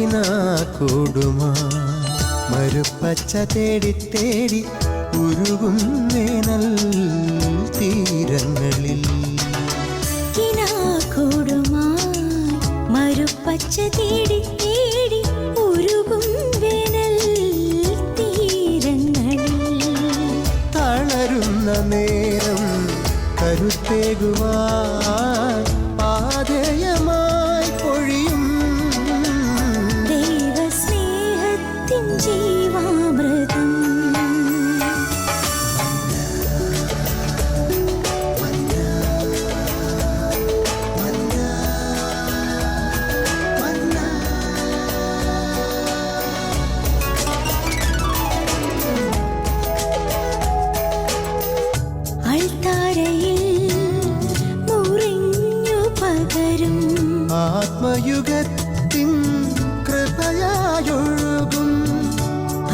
കിനാക്കൂടുമാ മരുപ്പച്ച തേടി തേടി ഉരുകും വേനൽ തീരങ്ങളിൽ. മരുപ്പച്ച തേടി തേടി ഉരുകും വേനൽ തീരങ്ങളിൽ. തളരുന്ന നേരം കരുത്തേകുവാൻ പാതയമായി പൊഴിയും ദൈവസ്നേഹത്തിൻ ജീവാമൃതം. ആത്മയുഗത്തിൻ കൃപയായൊഴുകും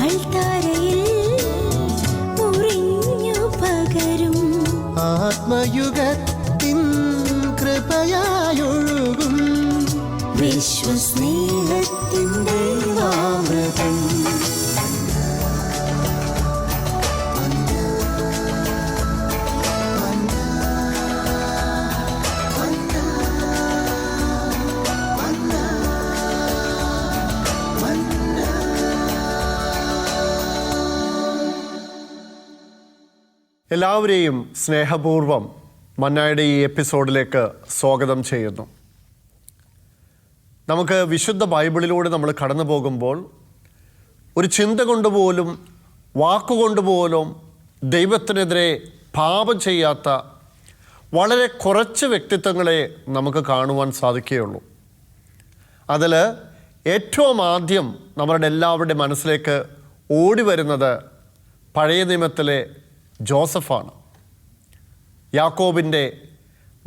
അൾത്താരയിൽ മുറിഞ്ഞു പകരും. ആത്മയുഗത്തിൻ കൃപയായൊഴുകും വിശ്വസ്നേഹത്തിൻ ദൈവാമൃതം. എല്ലാവരെയും സ്നേഹപൂർവ്വം മന്നായുടെ ഈ എപ്പിസോഡിലേക്ക് സ്വാഗതം ചെയ്യുന്നു. നമുക്ക് വിശുദ്ധ ബൈബിളിലൂടെ നമ്മൾ കടന്നു പോകുമ്പോൾ ഒരു ചിന്ത കൊണ്ടുപോലും വാക്കുകൊണ്ടുപോലും ദൈവത്തിനെതിരെ പാപം ചെയ്യാത്ത വളരെ കുറച്ച് വ്യക്തിത്വങ്ങളെ നമുക്ക് കാണുവാൻ സാധിക്കുകയുള്ളൂ. അതിൽ ഏറ്റവും ആദ്യം നമ്മളുടെ എല്ലാവരുടെ മനസ്സിലേക്ക് ഓടി വരുന്നത് പഴയ നിയമത്തിലെ ജോസഫാണ്. യാക്കോബിൻ്റെ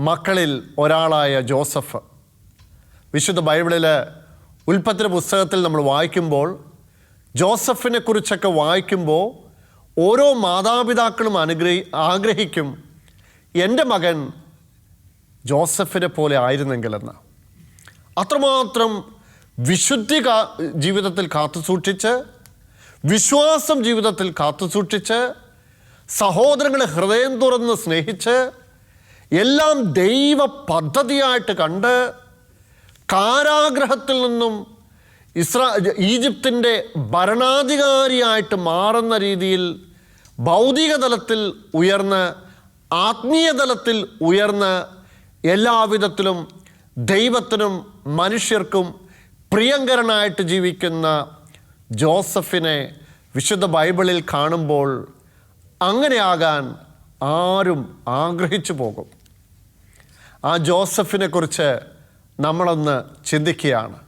മക്കളിൽ ഒരാളായ ജോസഫ്. വിശുദ്ധ ബൈബിളിൽ ഉൽപ്പത്തി പുസ്തകത്തിൽ നമ്മൾ വായിക്കുമ്പോൾ ജോസഫിനെ കുറിച്ചൊക്കെ വായിക്കുമ്പോൾ ഓരോ മാതാപിതാക്കളും ആഗ്രഹിക്കും എൻ്റെ മകൻ ജോസഫിനെ പോലെ ആയിരുന്നെങ്കിലെന്ന്. അത്രമാത്രം വിശുദ്ധി ജീവിതത്തിൽ കാത്തുസൂക്ഷിച്ച്, വിശ്വാസം ജീവിതത്തിൽ കാത്തുസൂക്ഷിച്ച്, സഹോദരങ്ങളെ ഹൃദയം തുറന്ന് സ്നേഹിച്ച്, എല്ലാം ദൈവ പദ്ധതിയായിട്ട് കണ്ട്, കാരാഗ്രഹത്തിൽ നിന്നും ഈജിപ്തിൻ്റെ ഭരണാധികാരിയായിട്ട് മാറുന്ന രീതിയിൽ ഭൗതിക തലത്തിൽ ഉയർന്ന്, ആത്മീയ തലത്തിൽ ഉയർന്ന്, എല്ലാവിധത്തിലും ദൈവത്തിനും മനുഷ്യർക്കും പ്രിയങ്കരനായിട്ട് ജീവിക്കുന്ന ജോസഫിനെ വിശുദ്ധ ബൈബിളിൽ കാണുമ്പോൾ അങ്ങനെയാകാൻ ആരും ആഗ്രഹിച്ചു പോകും. ആ ജോസഫിനെ കുറിച്ച് നമ്മളൊന്ന് ചിന്തിക്കുകയാണ്.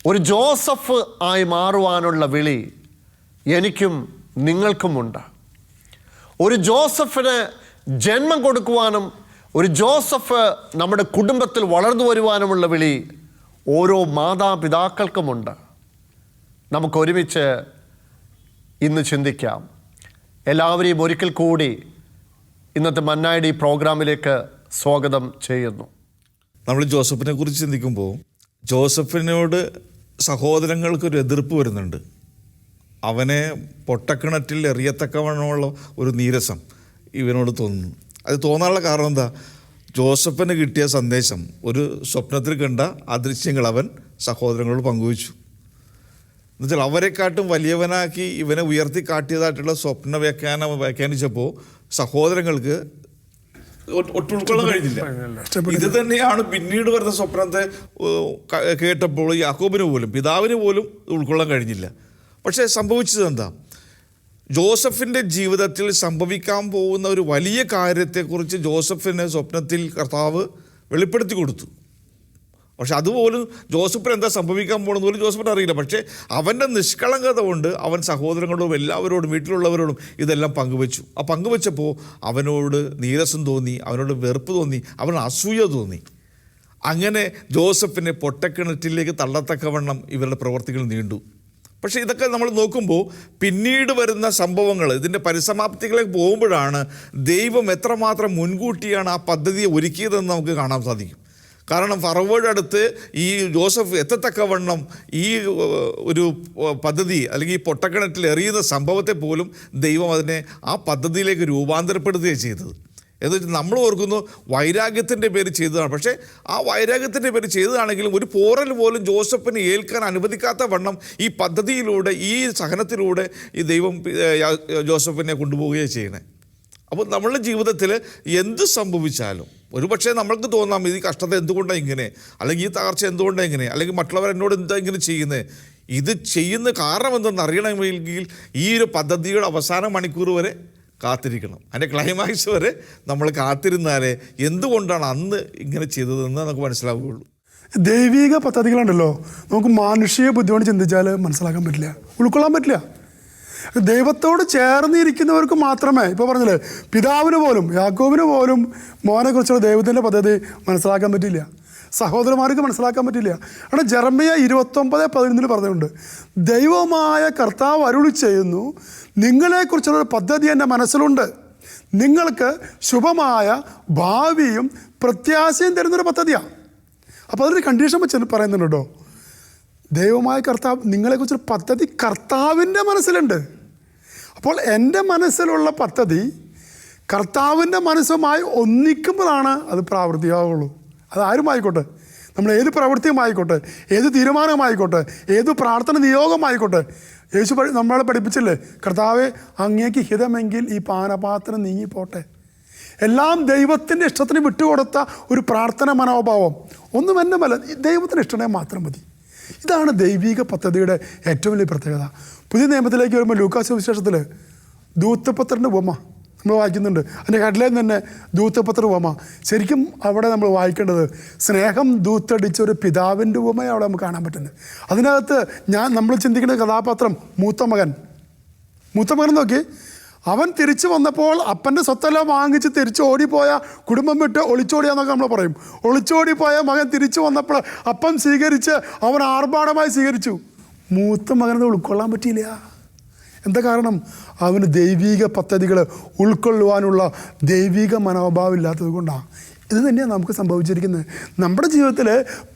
ഒരു ജോസഫ് ആയി മാറുവാനുള്ള വിളി എനിക്കും നിങ്ങൾക്കുമുണ്ട്. ഒരു ജോസഫിന് ജന്മം കൊടുക്കുവാനും ഒരു ജോസഫ് നമ്മുടെ കുടുംബത്തിൽ വളർന്നു വരുവാനുമുള്ള വിളി ഓരോ മാതാപിതാക്കൾക്കുമുണ്ട്. നമുക്കൊരുമിച്ച് ഇന്ന് ചിന്തിക്കാം. എല്ലാവരെയും ഒരിക്കൽ കൂടി ഇന്നത്തെ മന്നായുടെ ഈ പ്രോഗ്രാമിലേക്ക് സ്വാഗതം ചെയ്യുന്നു. നമ്മൾ ജോസഫിനെ കുറിച്ച് ചിന്തിക്കുമ്പോൾ ജോസഫിനോട് സഹോദരങ്ങൾക്കൊരു എതിർപ്പ് വരുന്നുണ്ട്. അവനെ പൊട്ടക്കിണറ്റിൽ എറിയത്തക്കവണ്ണമുള്ള ഒരു നീരസം ഇവനോട് തോന്നുന്നു. അത് തോന്നാനുള്ള കാരണം എന്താ? ജോസഫിന് കിട്ടിയ സന്ദേശം, ഒരു സ്വപ്നത്തിൽ കണ്ട ആ ദൃശ്യങ്ങൾ അവൻ സഹോദരങ്ങളോട് പങ്കുവച്ചു. എന്നുവെച്ചാൽ അവരെക്കാട്ടും വലിയവനാക്കി ഇവനെ ഉയർത്തി കാട്ടിയതായിട്ടുള്ള സ്വപ്ന വ്യാഖ്യാനിച്ചപ്പോൾ സഹോദരങ്ങൾക്ക് ഒട്ടും ഉൾക്കൊള്ളാൻ കഴിഞ്ഞില്ല. ഇത് തന്നെയാണ് പിന്നീട് വരുന്ന സ്വപ്നത്തെ കേട്ടപ്പോൾ യാക്കോബിന് പോലും, പിതാവിന് പോലും ഉൾക്കൊള്ളാൻ കഴിഞ്ഞില്ല. പക്ഷേ സംഭവിച്ചത് എന്താ? ജോസഫിൻ്റെ ജീവിതത്തിൽ സംഭവിക്കാൻ പോകുന്ന ഒരു വലിയ കാര്യത്തെക്കുറിച്ച് ജോസഫിന് സ്വപ്നത്തിൽ കർത്താവ് വെളിപ്പെടുത്തി കൊടുത്തു. പക്ഷെ അതുപോലും ജോസഫിന് എന്താ സംഭവിക്കാൻ പോകുന്നത് പോലും ജോസഫിന് അറിയില്ല. പക്ഷേ അവൻ്റെ നിഷ്കളങ്കത കൊണ്ട് അവൻ സഹോദരങ്ങളോടും എല്ലാവരോടും വീട്ടിലുള്ളവരോടും ഇതെല്ലാം പങ്കുവച്ചു. ആ പങ്കുവച്ചപ്പോൾ അവനോട് നീരസം തോന്നി, അവനോട് വെറുപ്പ് തോന്നി, അവന് അസൂയ തോന്നി. അങ്ങനെ ജോസഫിനെ പൊട്ടക്കിണറ്റിലേക്ക് തള്ളത്തക്കവണ്ണം ഇവരുടെ പ്രവർത്തികൾ നീണ്ടു. പക്ഷേ ഇതൊക്കെ നമ്മൾ നോക്കുമ്പോൾ പിന്നീട് വരുന്ന സംഭവങ്ങൾ, ഇതിൻ്റെ പരിസമാപ്തികളിലേക്ക് പോകുമ്പോഴാണ് ദൈവം എത്രമാത്രം മുൻകൂട്ടിയാണ് ആ പദ്ധതിയെ ഒരുക്കിയതെന്ന് നമുക്ക് കാണാൻ സാധിക്കും. കാരണം ഫറവോയുടെ അടുത്ത് ഈ ജോസഫ് എത്തത്തക്കവണ്ണം ഈ ഒരു പദ്ധതി അല്ലെങ്കിൽ ഈ പൊട്ടക്കിണറ്റിൽ എറിയുന്ന സംഭവത്തെ പോലും ദൈവം അതിനെ ആ പദ്ധതിയിലേക്ക് രൂപാന്തരപ്പെടുത്തുകയാണ് ചെയ്തത്. എന്നിട്ട് നമ്മൾ ഓർക്കുന്നു വൈരാഗ്യത്തിൻ്റെ പേര് ചെയ്തതാണ്. പക്ഷേ ആ വൈരാഗ്യത്തിൻ്റെ പേര് ചെയ്തതാണെങ്കിലും ഒരു പോറൽ പോലും ജോസഫിനെ ഏൽക്കാൻ അനുവദിക്കാത്ത വണ്ണം ഈ പദ്ധതിയിലൂടെ, ഈ സഹനത്തിലൂടെ ഈ ദൈവം ജോസഫിനെ കൊണ്ടുപോവുകയാണ് ചെയ്യണേ. അപ്പോൾ നമ്മളുടെ ജീവിതത്തിൽ എന്ത് സംഭവിച്ചാലും ഒരുപക്ഷെ നമ്മൾക്ക് തോന്നാം ഈ കഷ്ടത എന്തുകൊണ്ടാണ് ഇങ്ങനെ, അല്ലെങ്കിൽ ഈ തകർച്ച എന്തുകൊണ്ടാണ് ഇങ്ങനെ, അല്ലെങ്കിൽ മറ്റുള്ളവർ എന്നോട് എന്താ ഇങ്ങനെ ചെയ്യുന്നത്. ഇത് ചെയ്യുന്ന കാരണം എന്തെന്ന് അറിയണമെങ്കിൽ ഈ ഒരു പദ്ധതിയുടെ അവസാന മണിക്കൂർ വരെ കാത്തിരിക്കണം. അതിൻ്റെ ക്ലൈമാക്സ് വരെ നമ്മൾ കാത്തിരുന്നാലേ എന്തുകൊണ്ടാണ് അന്ന് ഇങ്ങനെ ചെയ്തതെന്ന് നമുക്ക് മനസ്സിലാവുകയുള്ളൂ. ദൈവിക പദ്ധതികളുണ്ടല്ലോ, നമുക്ക് മാനുഷിക ബുദ്ധി കൊണ്ട് ചിന്തിച്ചാൽ മനസ്സിലാക്കാൻ പറ്റില്ല, ഉൾക്കൊള്ളാൻ പറ്റില്ല. ദൈവത്തോട് ചേർന്നിരിക്കുന്നവർക്ക് മാത്രമേ, ഇപ്പോൾ പറഞ്ഞില്ലേ, പിതാവിന് പോലും യാക്കോബിന് പോലും മോനെക്കുറിച്ചുള്ള ദൈവത്തിൻ്റെ പദ്ധതി മനസ്സിലാക്കാൻ പറ്റില്ല, സഹോദരന്മാർക്ക് മനസ്സിലാക്കാൻ പറ്റില്ല. അവിടെ ജെറമ്യ 29:11 പറഞ്ഞിട്ടുണ്ട്, ദൈവമായ കർത്താവ് അരുളി ചെയ്യുന്നു, നിങ്ങളെക്കുറിച്ചുള്ളൊരു പദ്ധതി എൻ്റെ മനസ്സിലുണ്ട്, നിങ്ങൾക്ക് ശുഭമായ ഭാവിയും പ്രത്യാശയും തരുന്നൊരു പദ്ധതിയാണ്. അപ്പോൾ അതിനൊരു കണ്ടീഷൻ വെച്ച് പറയുന്നുണ്ട് കേട്ടോ, ദൈവമായ കർത്താവ് നിങ്ങളെക്കുറിച്ചൊരു പദ്ധതി കർത്താവിൻ്റെ മനസ്സിലുണ്ട്. അപ്പോൾ എൻ്റെ മനസ്സിലുള്ള പദ്ധതി കർത്താവിൻ്റെ മനസ്സുമായി ഒന്നിക്കുമ്പോഴാണ് അത് പ്രാവർത്തികമാവുള്ളൂ. അതാരും ആയിക്കോട്ടെ, നമ്മൾ ഏത് പ്രവൃത്തിയുമായിക്കോട്ടെ, ഏത് തീരുമാനമായിക്കോട്ടെ, ഏത് പ്രാർത്ഥന നിയോഗമായിക്കോട്ടെ, യേശു നമ്മളെ പഠിപ്പിച്ചില്ലേ, കർത്താവെ അങ്ങേക്ക് ഹിതമെങ്കിൽ ഈ പാനപാത്രം നീങ്ങിപ്പോട്ടെ. എല്ലാം ദൈവത്തിൻ്റെ ഇഷ്ടത്തിന് വിട്ടുകൊടുത്ത ഒരു പ്രാർത്ഥന മനോഭാവം. ഒന്നും എൻ്റെ മല്ല, ദൈവത്തിൻ്റെ ഇഷ്ടമേ മാത്രം മതി. ഇതാണ് ദൈവിക പദ്ധതിയുടെ ഏറ്റവും വലിയ പ്രത്യേകത. പുതിയ നിയമത്തിലേക്ക് വരുമ്പോൾ ലൂക്കാസ് സുവിശേഷത്തിൽ ധൂർത്തപുത്രൻ്റെ ഉപമ നമ്മൾ വായിക്കുന്നുണ്ട്. അതിൻ്റെ ഹെഡ്ലൈൻ തന്നെ ധൂർത്തപുത്ര ഉപമ. ശരിക്കും അവിടെ നമ്മൾ വായിക്കേണ്ടത് സ്നേഹം ധൂർത്തടിച്ച ഒരു പിതാവിൻ്റെ ഉപമയാണ് അവിടെ നമുക്ക് കാണാൻ പറ്റുന്നത്. അതിനകത്ത് നമ്മൾ ചിന്തിക്കുന്ന കഥാപാത്രം മൂത്ത മകൻ നോക്കി, അവൻ തിരിച്ചു വന്നപ്പോൾ അപ്പൻ്റെ സ്വത്തെല്ലാം വാങ്ങിച്ച് തിരിച്ച് ഓടിപ്പോയ, കുടുംബം വിട്ട് ഒളിച്ചോടിയാന്നൊക്കെ നമ്മൾ പറയും. ഒളിച്ചോടിപ്പോയ മകൻ തിരിച്ചു വന്നപ്പോൾ അപ്പം സ്വീകരിച്ച് അവൻ ആർഭാടമായി സ്വീകരിച്ചു. മൂത്ത മകനത് ഉൾക്കൊള്ളാൻ പറ്റിയില്ല. എന്താ കാരണം? അവന് ദൈവിക പദ്ധതികൾ ഉൾക്കൊള്ളുവാനുള്ള ദൈവിക മനോഭാവം ഇല്ലാത്തത് കൊണ്ടാണ്. ഇത് തന്നെയാണ് നമുക്ക് സംഭവിച്ചിരിക്കുന്നത്. നമ്മുടെ ജീവിതത്തിൽ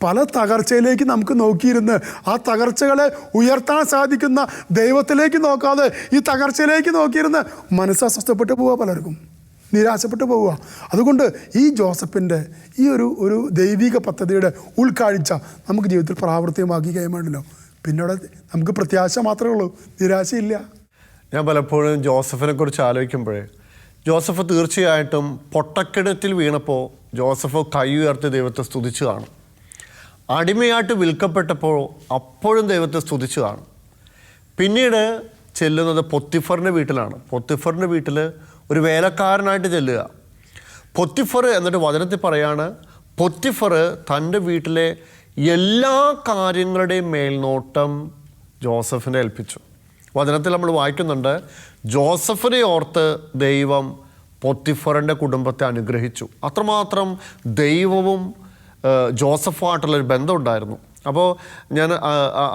പല തകർച്ചയിലേക്ക് നമുക്ക് നോക്കിയിരുന്ന് ആ തകർച്ചകളെ ഉയർത്താൻ സാധിക്കുന്ന ദൈവത്തിലേക്ക് നോക്കാതെ ഈ തകർച്ചയിലേക്ക് നോക്കിയിരുന്ന് മനസ്സസ്വസ്ഥപ്പെട്ടു പോവുക, പലർക്കും നിരാശപ്പെട്ടു പോവുക. അതുകൊണ്ട് ഈ ജോസഫിൻ്റെ ഈ ഒരു ദൈവിക പദ്ധതിയുടെ ഉൾക്കാഴ്ച നമുക്ക് ജീവിതത്തിൽ പ്രാവർത്തികമാക്കി കഴിയുമ്പോഴല്ലോ പിന്നെ അവിടെ നമുക്ക് പ്രത്യാശ മാത്രമേ ഉള്ളൂ, നിരാശയില്ല. ഞാൻ പലപ്പോഴും ജോസഫിനെ കുറിച്ച് ആലോചിക്കുമ്പോഴേ, ജോസഫ് തീർച്ചയായിട്ടും പൊട്ടക്കിണറ്റിൽ വീണപ്പോൾ ജോസഫ് കൈ ഉയർത്തി ദൈവത്തെ സ്തുതിച്ചു കാണും. അടിമയായിട്ട് വിൽക്കപ്പെട്ടപ്പോൾ അപ്പോഴും ദൈവത്തെ സ്തുതിച്ചു കാണും. പിന്നീട് ചെല്ലുന്നത് പൊത്തിഫറിൻ്റെ വീട്ടിലാണ്. പൊത്തിഫറിൻ്റെ വീട്ടിൽ ഒരു വേലക്കാരനായിട്ട് ചെല്ലുക. പൊത്തിഫർ എന്നിട്ട് വചനത്തിൽ പറയാണ്, പൊത്തിഫർ തൻ്റെ വീട്ടിലെ എല്ലാ കാര്യങ്ങളുടെയും മേൽനോട്ടം ജോസഫിനെ ഏൽപ്പിച്ചു. വചനത്തിൽ നമ്മൾ വായിക്കുന്നുണ്ട്, ജോസഫിനെ ഓർത്ത് ദൈവം പൊത്തിഫറിൻ്റെ കുടുംബത്തെ അനുഗ്രഹിച്ചു. അത്രമാത്രം ദൈവവും ജോസഫുമായിട്ടുള്ളൊരു ബന്ധമുണ്ടായിരുന്നു. അപ്പോൾ ഞാൻ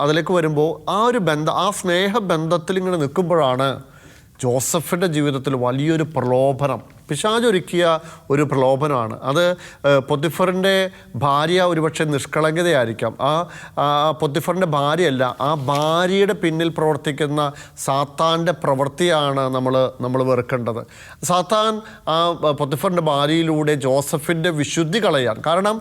അതിലേക്ക് വരുമ്പോൾ ആ ഒരു ബന്ധം, ആ സ്നേഹബന്ധത്തിൽ ഇങ്ങനെ നിൽക്കുമ്പോഴാണ് ജോസഫിൻ്റെ ജീവിതത്തിൽ വലിയൊരു പ്രലോഭനം, പിശാച് ഒരുക്കിയ ഒരു പ്രലോഭനമാണ് അത്. പൊത്തിഫറിൻ്റെ ഭാര്യ ഒരുപക്ഷെ നിഷ്കളങ്കതയായിരിക്കാം. ആ പൊത്തിഫറിൻ്റെ ഭാര്യയല്ല, ആ ഭാര്യയുടെ പിന്നിൽ പ്രവർത്തിക്കുന്ന സാത്താൻ്റെ പ്രവൃത്തിയാണ് നമ്മൾ വെറുക്കേണ്ടത്. സാത്താൻ ആ പൊത്തിഫറിൻ്റെ ഭാര്യയിലൂടെ ജോസഫിൻ്റെ വിശുദ്ധി കളയാൻ, കാരണം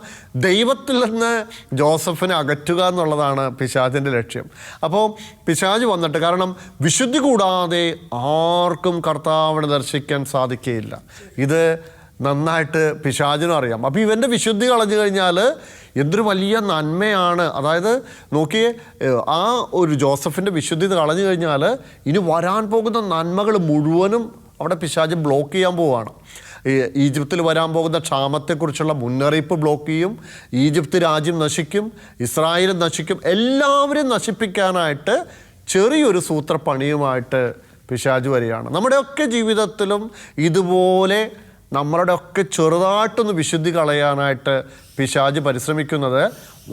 ദൈവത്തിൽ നിന്ന് ജോസഫിനെ അകറ്റുക എന്നുള്ളതാണ് പിശാചിൻ്റെ ലക്ഷ്യം. അപ്പോൾ പിശാച് വന്നിട്ട്, കാരണം വിശുദ്ധി കൂടാതെ ആർക്കും കർത്താവിനെ ദർശിക്കാൻ സാധിക്കുകയില്ല. ഇത് നന്നായിട്ട് പിശാചിനും അറിയാം. അപ്പോൾ ഇവൻ്റെ വിശുദ്ധി കളഞ്ഞു കഴിഞ്ഞാൽ എന്തൊരു വലിയ നന്മയാണ്. അതായത് നോക്കിയേ, ആ ഒരു ജോസഫിൻ്റെ വിശുദ്ധി കളഞ്ഞു കഴിഞ്ഞാൽ ഇനി വരാൻ പോകുന്ന നന്മകൾ മുഴുവനും അവിടെ പിശാച് ബ്ലോക്ക് ചെയ്യാൻ പോവുകയാണ്. ഈജിപ്തിൽ വരാൻ പോകുന്ന ക്ഷാമത്തെക്കുറിച്ചുള്ള മുന്നറിയിപ്പ് ബ്ലോക്ക് ചെയ്യും. ഈജിപ്ത് രാജ്യം നശിക്കും, ഇസ്രായേൽ നശിക്കും. എല്ലാവരെയും നശിപ്പിക്കാനായിട്ട് ചെറിയൊരു സൂത്രപ്പണിയുമായിട്ട് പിശാച് വരികയാണ്. നമ്മുടെയൊക്കെ ജീവിതത്തിലും ഇതുപോലെ നമ്മളുടെയൊക്കെ ചെറുതായിട്ടൊന്ന് വിശുദ്ധി കളയാനായിട്ട് പിശാച് പരിശ്രമിക്കുന്നത്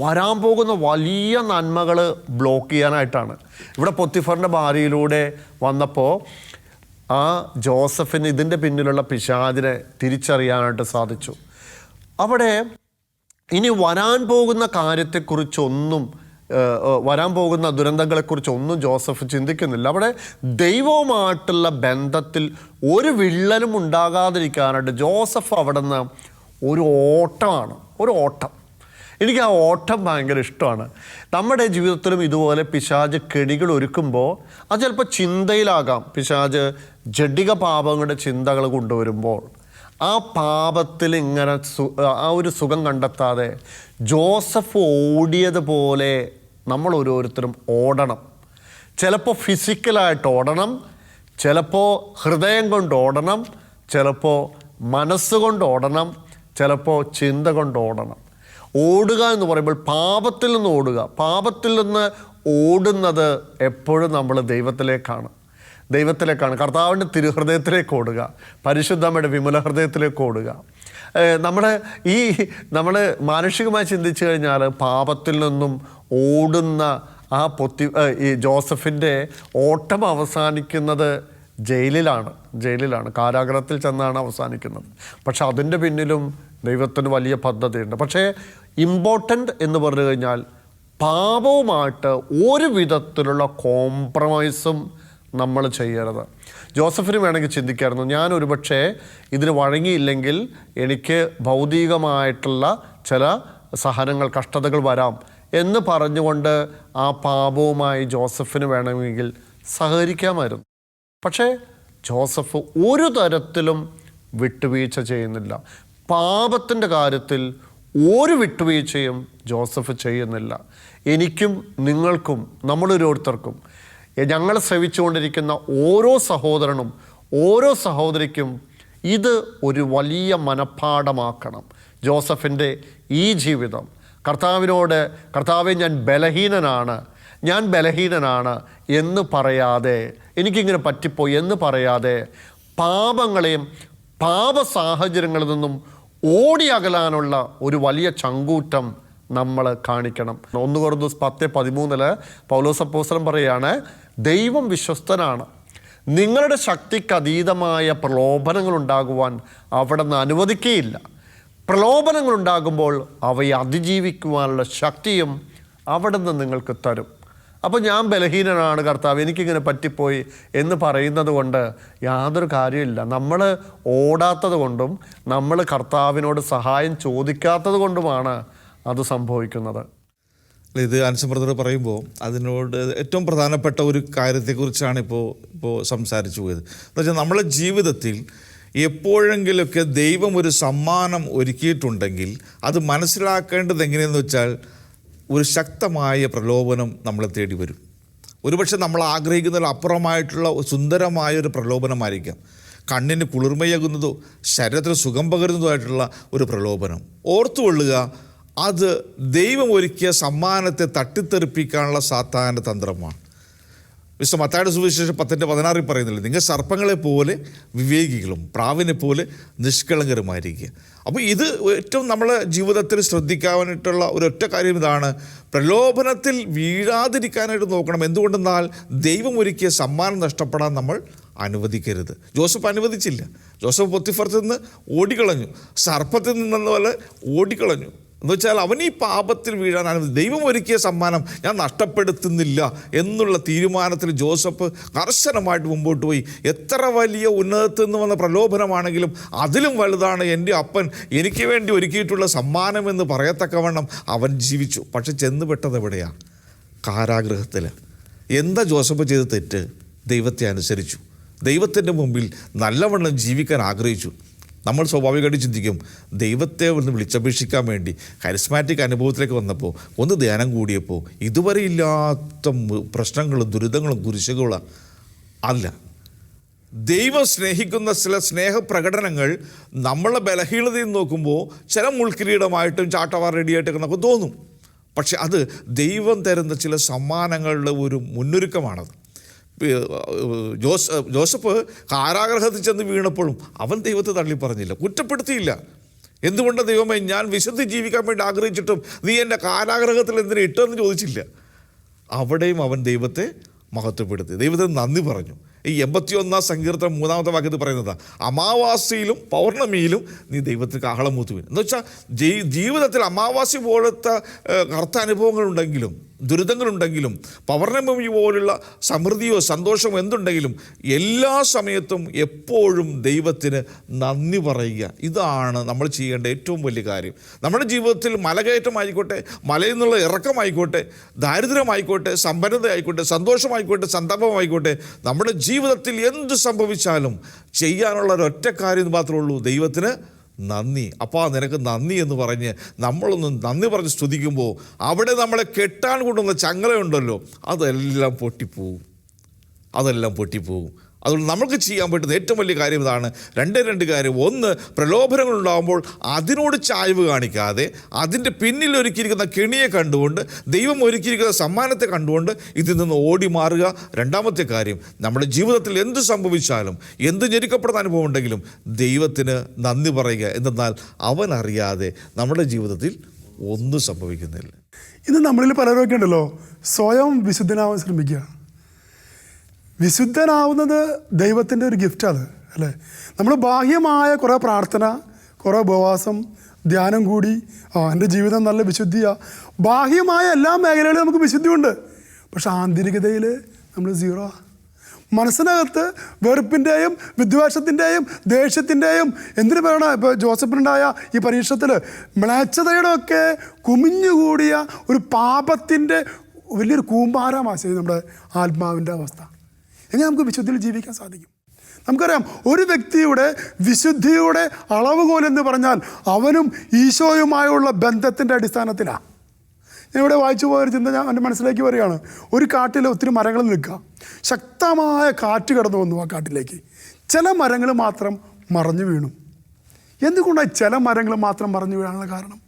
വരാൻ പോകുന്ന വലിയ നന്മകൾ ബ്ലോക്ക് ചെയ്യാനായിട്ടാണ്. ഇവിടെ പൊത്തിഫറിൻ്റെ ഭാര്യയിലൂടെ വന്നപ്പോൾ ആ ജോസഫിന് ഇതിൻ്റെ പിന്നിലുള്ള പിശാചിനെ തിരിച്ചറിയാനായിട്ട് സാധിച്ചു. അവിടെ ഇനി വരാൻ പോകുന്ന കാര്യത്തെക്കുറിച്ചൊന്നും വരാൻ പോകുന്ന ദുരന്തങ്ങളെക്കുറിച്ചൊന്നും ജോസഫ് ചിന്തിക്കുന്നില്ല. അവിടെ ദൈവവുമായിട്ടുള്ള ബന്ധത്തിൽ ഒരു വിള്ളലും ഉണ്ടാകാതിരിക്കാനായിട്ട് ജോസഫ് അവിടെ നിന്ന് ഒരു ഓട്ടം. എനിക്ക് ആ ഓട്ടം ഭയങ്കര ഇഷ്ടമാണ്. നമ്മുടെ ജീവിതത്തിലും ഇതുപോലെ പിശാച് കെണികൾ ഒരുക്കുമ്പോൾ അത് ചിലപ്പോൾ ചിന്തയിലാകാം. പിശാച് ജഡിക പാപങ്ങളുടെ ചിന്തകൾ കൊണ്ടുവരുമ്പോൾ ആ പാപത്തിൽ ഇങ്ങനെ ആ ഒരു സുഖം കണ്ടെത്താതെ ജോസഫ് ഓടിയതുപോലെ നമ്മൾ ഓരോരുത്തരും ഓടണം. ചിലപ്പോൾ ഫിസിക്കലായിട്ട് ഓടണം, ചിലപ്പോൾ ഹൃദയം കൊണ്ട് ഓടണം, ചിലപ്പോൾ മനസ്സുകൊണ്ട് ഓടണം, ചിലപ്പോൾ ചിന്ത കൊണ്ട് ഓടണം. ഓടുക എന്ന് പറയുമ്പോൾ പാപത്തിൽ നിന്ന് ഓടുക. പാപത്തിൽ നിന്ന് ഓടുന്നത് എപ്പോഴും നമ്മൾ ദൈവത്തിലേക്കാണ്. കർത്താവിൻ്റെ തിരുഹൃദയത്തിലേക്ക് ഓടുക, പരിശുദ്ധമ്മയുടെ വിമല ഹൃദയത്തിലേക്ക് ഓടുക. നമ്മൾ മാനുഷികമായി ചിന്തിച്ചു കഴിഞ്ഞാൽ പാപത്തിൽ നിന്നും ഓടുന്ന ഈ ജോസഫിൻ്റെ ഓട്ടം അവസാനിക്കുന്നത് ജയിലിലാണ്, കാരാഗ്രഹത്തിൽ ചെന്നാണ് അവസാനിക്കുന്നത്. പക്ഷെ അതിൻ്റെ പിന്നിലും ദൈവത്തിന് വലിയ പദ്ധതിയുണ്ട്. പക്ഷേ ഇമ്പോർട്ടൻ്റ് എന്ന് പറഞ്ഞു കഴിഞ്ഞാൽ പാപവുമായിട്ട് ഒരു വിധത്തിലുള്ള കോംപ്രമൈസും നമ്മൾ ചെയ്യരുത്. ജോസഫിന് വേണമെങ്കിൽ ചിന്തിക്കായിരുന്നു, ഞാൻ ഒരുപക്ഷെ ഇതിന് വഴങ്ങിയില്ലെങ്കിൽ എനിക്ക് ഭൗതികമായിട്ടുള്ള ചില സഹനങ്ങൾ, കഷ്ടതകൾ വരാം എന്ന് പറഞ്ഞുകൊണ്ട് ആ പാപവുമായി ജോസഫിന് വേണമെങ്കിൽ സഹകരിക്കാമായിരുന്നു. പക്ഷേ ജോസഫ് ഒരു തരത്തിലും വിട്ടുവീഴ്ച ചെയ്യുന്നില്ല. പാപത്തിൻ്റെ കാര്യത്തിൽ ഒരു വിട്ടുവീഴ്ചയും ജോസഫ് ചെയ്യുന്നില്ല. എനിക്കും നിങ്ങൾക്കും നമ്മളോരോരുത്തർക്കും ഞങ്ങൾ ശ്രവിച്ചുകൊണ്ടിരിക്കുന്ന ഓരോ സഹോദരനും ഓരോ സഹോദരിക്കും ഇത് ഒരു വലിയ മനഃപ്പാഠമാക്കണം. ജോസഫിൻ്റെ ഈ ജീവിതം കർത്താവെ ഞാൻ ബലഹീനനാണ് എന്ന് പറയാതെ, എനിക്കിങ്ങനെ പറ്റിപ്പോയി എന്ന് പറയാതെ, പാപങ്ങളെയും പാപ സാഹചര്യങ്ങളിൽ നിന്നും ഓടി അകലാനുള്ള ഒരു വലിയ ചങ്കൂറ്റം നമ്മൾ കാണിക്കണം. 1 കൊരിന്ത്യർ 10:13 പൗലോസ് അപ്പോസ്തലൻ പറയുകയാണ്, ദൈവം വിശ്വസ്തനാണ്, നിങ്ങളുടെ ശക്തിക്ക് അതീതമായ പ്രലോഭനങ്ങൾ ഉണ്ടാകുവാൻ അവിടെ നിന്ന് അനുവദിക്കുകയില്ല. പ്രലോഭനങ്ങൾ ഉണ്ടാകുമ്പോൾ അവയെ അതിജീവിക്കുവാനുള്ള ശക്തിയും അവിടെ നിന്ന് നിങ്ങൾക്ക് തരും. അപ്പോൾ ഞാൻ ബലഹീനനാണ് കർത്താവ്, എനിക്കിങ്ങനെ പറ്റിപ്പോയി എന്ന് പറയുന്നത് കൊണ്ട് യാതൊരു കാര്യമില്ല. നമ്മൾ ഓടാത്തത് കൊണ്ടും നമ്മൾ കർത്താവിനോട് സഹായം ചോദിക്കാത്തത് കൊണ്ടുമാണ് അത് സംഭവിക്കുന്നത്. ഇത് ആൻസൺ ബ്രദർ പറയുമ്പോൾ അതിനോട് ഏറ്റവും പ്രധാനപ്പെട്ട ഒരു കാര്യത്തെക്കുറിച്ചാണ് ഇപ്പോൾ സംസാരിച്ചു പോയത്. എന്ന് വെച്ചാൽ നമ്മളെ ജീവിതത്തിൽ എപ്പോഴെങ്കിലുമൊക്കെ ദൈവം ഒരു സമ്മാനം ഒരുക്കിയിട്ടുണ്ടെങ്കിൽ അത് മനസ്സിലാക്കേണ്ടത് എങ്ങനെയെന്ന് വെച്ചാൽ ഒരു ശക്തമായ പ്രലോഭനം നമ്മളെ തേടി വരും. ഒരുപക്ഷെ നമ്മൾ ആഗ്രഹിക്കുന്നതിൽ അപ്പുറമായിട്ടുള്ള സുന്ദരമായൊരു പ്രലോഭനമായിരിക്കാം. കണ്ണിന് കുളിർമയാകുന്നതോ ശരീരത്തിന് സുഖം പകരുന്നതോ ഒരു പ്രലോഭനം. ഓർത്തുകൊള്ളുക, അത് ദൈവം ഒരുക്കിയ സമ്മാനത്തെ തട്ടിത്തെറിപ്പിക്കാനുള്ള സാത്താൻ്റെ തന്ത്രമാണ്. വിശുദ്ധ മത്തായിയുടെ സുവിശേഷം 10:16 പറയുന്നില്ല, നിങ്ങൾ സർപ്പങ്ങളെ പോലെ വിവേകികളും പ്രാവിനെ പോലെ നിഷ്കളങ്കരുമായിരിക്കുക. അപ്പോൾ ഇത് ഏറ്റവും നമ്മളെ ജീവിതത്തിൽ ശ്രദ്ധിക്കാനായിട്ടുള്ള ഒരൊറ്റ കാര്യം ഇതാണ്, പ്രലോഭനത്തിൽ വീഴാതിരിക്കാനായിട്ട് നോക്കണം. എന്തുകൊണ്ടെന്നാൽ ദൈവം ഒരുക്കിയ സമ്മാനം നഷ്ടപ്പെടാൻ നമ്മൾ അനുവദിക്കരുത്. ജോസഫ് അനുവദിച്ചില്ല. ജോസഫ് പൊത്തിഫറത്തിൽ നിന്ന് ഓടിക്കളഞ്ഞു, സർപ്പത്തിൽ നിന്നെന്ന പോലെ ഓടിക്കളഞ്ഞു. എന്ന് വെച്ചാൽ അവൻ ഈ പാപത്തിൽ വീഴാനാണ് ദൈവം ഒരുക്കിയ സമ്മാനം ഞാൻ നഷ്ടപ്പെടുത്തുന്നില്ല എന്നുള്ള തീരുമാനത്തിൽ ജോസഫ് കർശനമായിട്ട് മുമ്പോട്ട് പോയി. എത്ര വലിയ ഉന്നതത്തിൽ നിന്ന് വന്ന പ്രലോഭനമാണെങ്കിലും അതിലും വലുതാണ് എൻ്റെ അപ്പൻ എനിക്ക് വേണ്ടി ഒരുക്കിയിട്ടുള്ള സമ്മാനമെന്ന് പറയത്തക്കവണ്ണം അവൻ ജീവിച്ചു. പക്ഷെ ചെന്നുപെട്ടത് എവിടെയാണ്? കാരാഗൃഹത്തിൽ. എന്താ ജോസഫ് ചെയ്ത തെറ്റ്? ദൈവത്തെ അനുസരിച്ചു, ദൈവത്തിൻ്റെ മുമ്പിൽ നല്ലവണ്ണം ജീവിക്കാൻ ആഗ്രഹിച്ചു. നമ്മൾ സ്വാഭാവികമായിട്ട് ചിന്തിക്കും, ദൈവത്തെ ഒന്ന് വിളിച്ചപേക്ഷിക്കാൻ വേണ്ടി കരിസ്മാറ്റിക് അനുഭവത്തിലേക്ക് വന്നപ്പോൾ, ഒന്ന് ധ്യാനം കൂടിയപ്പോൾ ഇതുവരെ ഇല്ലാത്ത പ്രശ്നങ്ങളും ദുരിതങ്ങളും കുരിശുകളും അല്ല. ദൈവം സ്നേഹിക്കുന്ന ചില സ്നേഹപ്രകടനങ്ങൾ നമ്മളെ ബലഹീനതയിൽ നോക്കുമ്പോൾ ചില മുൾക്കിരീടമായിട്ടും ചാട്ടവാർ റെഡിയായിട്ടൊക്കെ നമുക്ക് തോന്നും. പക്ഷെ അത് ദൈവം തരുന്ന ചില സമ്മാനങ്ങളുടെ ഒരു മുന്നൊരുക്കമാണത്. ജോസഫ് കാരാഗൃഹത്തിൽ ചെന്ന് വീണപ്പോഴും അവൻ ദൈവത്തെ തള്ളി പറഞ്ഞില്ല, കുറ്റപ്പെടുത്തിയില്ല. എന്തുകൊണ്ട് ദൈവമേ, ഞാൻ വിശുദ്ധി ജീവിക്കാൻ വേണ്ടി ആഗ്രഹിച്ചിട്ടും നീ എൻ്റെ കാരാഗൃഹത്തിൽ എന്തിനാ ഇട്ടെന്ന് ചോദിച്ചില്ല. അവിടെയും അവൻ ദൈവത്തെ മഹത്വപ്പെടുത്തി, ദൈവത്തിന് നന്ദി പറഞ്ഞു. ഈ 81 സങ്കീർത്തനം 3-ാമത്തെ വാക്യത്തിൽ പറയുന്നത് അമാവാസിയിലും പൗർണമിയിലും നീ ദൈവത്തിന് കാഹളം മൂത്തുവിൻ. എന്ന് വെച്ചാൽ ജീവിതത്തിൽ അമാവാസി പോലത്തെ കറുത്ത അനുഭവങ്ങളുണ്ടെങ്കിലും ദുരിതങ്ങളുണ്ടെങ്കിലും പൗർണമി പോലുള്ള സമൃദ്ധിയോ സന്തോഷമോ എന്തുണ്ടെങ്കിലും എല്ലാ സമയത്തും എപ്പോഴും ദൈവത്തിന് നന്ദി പറയുക. ഇതാണ് നമ്മൾ ചെയ്യേണ്ട ഏറ്റവും വലിയ കാര്യം. നമ്മുടെ ജീവിതത്തിൽ മലകയറ്റമായിക്കോട്ടെ, മലയിൽ നിന്നുള്ള ഇറക്കമായിക്കോട്ടെ, ദാരിദ്ര്യമായിക്കോട്ടെ, സമ്പന്നതയായിക്കോട്ടെ, സന്തോഷമായിക്കോട്ടെ, സന്താപമായിക്കോട്ടെ, നമ്മുടെ ജീവിതത്തിൽ എന്ത് സംഭവിച്ചാലും ചെയ്യാനുള്ള ഒരൊറ്റ കാര്യം മാത്രമേ ഉള്ളൂ, ദൈവത്തിന് നന്ദി. അപ്പാ നിനക്ക് നന്ദി എന്ന് പറഞ്ഞ് നമ്മളൊന്ന് നന്ദി പറഞ്ഞ് സ്തുതിക്കുമ്പോൾ അവിടെ നമ്മളെ കെട്ടാൻ കൊണ്ടുവന്ന ചങ്ങലയുണ്ടല്ലോ, അതെല്ലാം പൊട്ടിപ്പോവും. അതുകൊണ്ട് നമുക്ക് ചെയ്യാൻ പറ്റുന്ന ഏറ്റവും വലിയ കാര്യം ഇതാണ്. രണ്ട് കാര്യം. ഒന്ന്, പ്രലോഭനങ്ങളുണ്ടാകുമ്പോൾ അതിനോട് ചായ്വ് കാണിക്കാതെ അതിൻ്റെ പിന്നിൽ ഒരുക്കിയിരിക്കുന്ന കെണിയെ കണ്ടുകൊണ്ട്, ദൈവം ഒരുക്കിയിരിക്കുന്ന സമ്മാനത്തെ കണ്ടുകൊണ്ട് ഇതിൽ നിന്ന് ഓടി മാറുക. രണ്ടാമത്തെ കാര്യം, നമ്മുടെ ജീവിതത്തിൽ എന്ത് സംഭവിച്ചാലും, എന്ത് ഞെരുക്കപ്പെടുന്ന അനുഭവം ഉണ്ടെങ്കിലും ദൈവത്തിന് നന്ദി പറയുക. എന്തെന്നാൽ അവൻ അറിയാതെ നമ്മുടെ ജീവിതത്തിൽ ഒന്നും സംഭവിക്കുന്നില്ല. ഇന്ന് നമ്മളിൽ പലരൊക്കെ ഉണ്ടല്ലോ സ്വയം വിശുദ്ധനാവാൻ ശ്രമിക്കുക. വിശുദ്ധനാവുന്നത് ദൈവത്തിൻ്റെ ഒരു ഗിഫ്റ്റാണ് അല്ലേ. നമ്മൾ ബാഹ്യമായ കുറേ പ്രാർത്ഥന, കുറേ ഉപവാസം, ധ്യാനം കൂടി എൻ്റെ ജീവിതം നല്ല വിശുദ്ധിയാണ്. ബാഹ്യമായ എല്ലാ മേഖലകളിലും നമുക്ക് വിശുദ്ധിയുണ്ട്. പക്ഷെ ആന്തരികതയിൽ നമ്മൾ സീറോ. മനസ്സിനകത്ത് വെറുപ്പിൻ്റെയും വിദ്വേഷത്തിൻ്റെയും ദേഷ്യത്തിൻ്റെയും എന്തിനു പറയണം, ഇപ്പോൾ ജോസഫിനുണ്ടായ ഈ പരീക്ഷത്തിൽ മ്ലേച്ഛതയുടെ ഒക്കെ കുമിഞ്ഞുകൂടിയ ഒരു പാപത്തിൻ്റെ വലിയൊരു കൂമ്പാരമാണ് നമ്മുടെ ആത്മാവിൻ്റെ അവസ്ഥ. എങ്ങനെ നമുക്ക് വിശുദ്ധിയിൽ ജീവിക്കാൻ സാധിക്കും? നമുക്കറിയാം, ഒരു വ്യക്തിയുടെ വിശുദ്ധിയുടെ അളവുകോലെന്ന് പറഞ്ഞാൽ അവനും ഈശോയുമായുള്ള ബന്ധത്തിൻ്റെ അടിസ്ഥാനത്തിലാണ്. ഞാൻ ഇവിടെ വായിച്ചു പോയൊരു ചിന്ത എൻ്റെ മനസ്സിലേക്ക് വരികയാണ്. ഒരു കാട്ടിൽ ഒത്തിരി മരങ്ങൾ നിൽക്കുക, ശക്തമായ കാറ്റ് കടന്നു വന്നു ആ കാട്ടിലേക്ക്. ചില മരങ്ങൾ മാത്രം മറഞ്ഞു വീണു. എന്തുകൊണ്ടാണ് ചില മരങ്ങൾ മാത്രം മറഞ്ഞു വീഴാനുള്ള കാരണം?